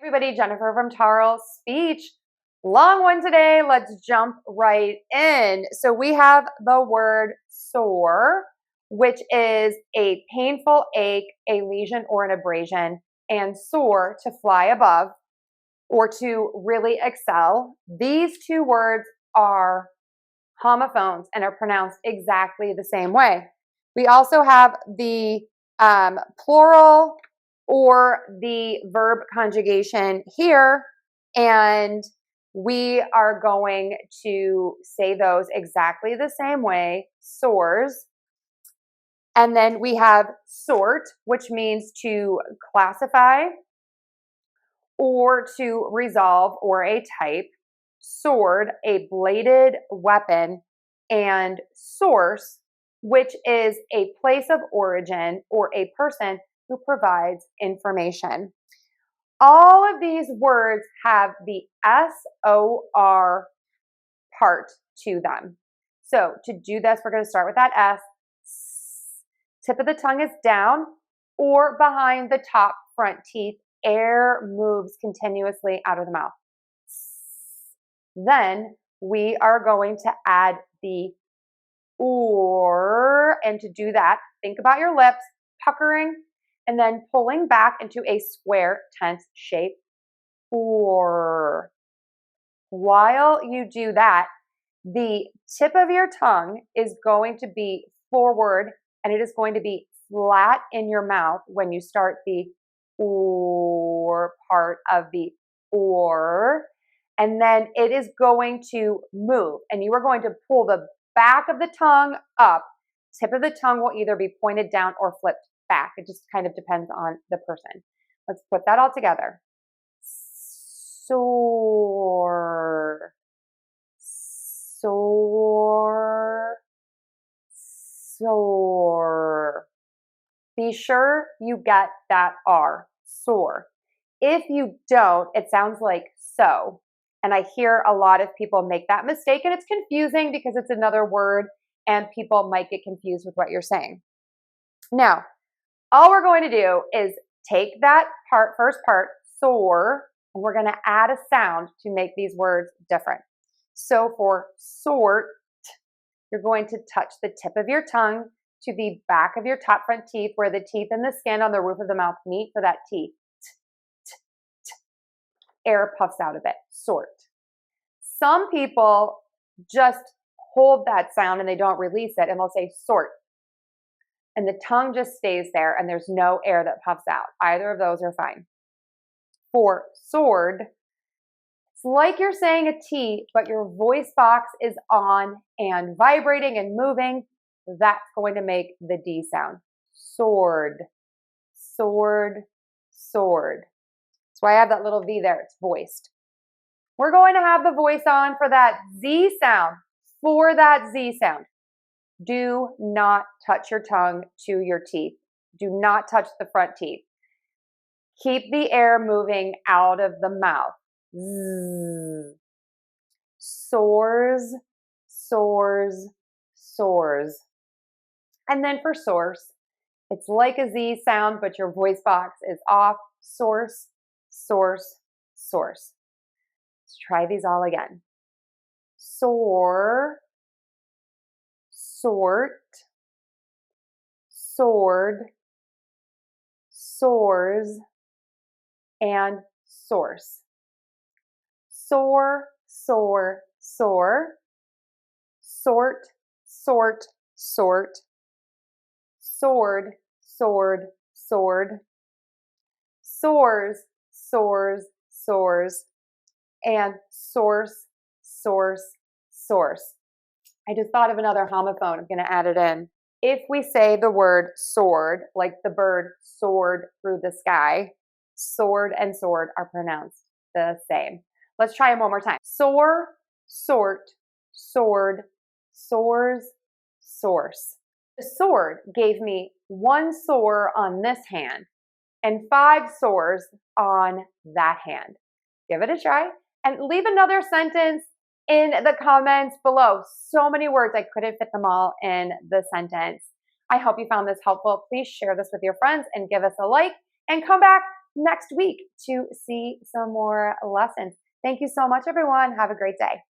Everybody, Jennifer from Tarle Speech. Long one today. Let's jump right in. So we have the word sore, which is a painful ache, a lesion, or an abrasion, and soar, to fly above or to really excel. These two words are homophones and are pronounced exactly the same way. We also have the plural or the verb conjugation here, and we are going to say those exactly the same way, sores. And then we have sɔrt, which means to classify or to resolve, or a type. Sɔrd, a bladed weapon, and sors, which is a place of origin or a person who provides information. All of these words have the S-O-R part to them. So to do this, we're going to start with that S. Tip of the tongue is down or behind the top front teeth. Air moves continuously out of the mouth. Then we are going to add the or, and to do that, think about your lips, puckering, and then pulling back into a square tense shape. Or. While you do that, the tip of your tongue is going to be forward, and it is going to be flat in your mouth when you start the or part of the or, and then it is going to move, and you are going to pull the back of the tongue up. Tip of the tongue will either be pointed down or flipped back. It just kind of depends on the person. Let's put that all together. Sore, sore, sore. Be sure you get that R, sore. If you don't, it sounds like so. And I hear a lot of people make that mistake, and it's confusing because it's another word and people might get confused with what you're saying. Now, all we're going to do is take that first part, sore, and we're going to add a sound to make these words different. So for sɔrt, you're going to touch the tip of your tongue to the back of your top front teeth, where the teeth and the skin on the roof of the mouth meet for that T. Air puffs out a bit, sɔrt. Some people just hold that sound and they don't release it, and they'll say sɔrt. And the tongue just stays there and there's no air that puffs out. Either of those are fine. For sɔrd, it's like you're saying a T, but your voice box is on and vibrating and moving. That's going to make the D sound. Sɔrd, sɔrd, sɔrd. That's why I have that little V there. It's voiced. We're going to have the voice on for that Z sound. For that Z sound, do not touch your tongue to your teeth. Do not touch the front teeth. Keep the air moving out of the mouth. Zzz. Sores, sores, sores. And then for source, it's like a Z sound, but your voice box is off. Source, source, source. Let's try these all again. Sore, sɔrt, sɔrd, sores, and source. Sore, sore, sore. Sort, sort, sort. Sword, sword, sword. Sores, sores, sores. And source, source, source. I just thought of another homophone. I'm going to add it in. If we say the word sword, like the bird soared through the sky, sword and sword are pronounced the same. Let's try them one more time. Soar, sort, sword, sores, source. The sword gave me 1 sore on this hand and 5 sores on that hand. Give it a try and leave another sentence in the comments below. So many words, I couldn't fit them all in the sentence. I hope you found this helpful. Please share this with your friends and give us a like, and come back next week to see some more lessons. Thank you so much, everyone. Have a great day.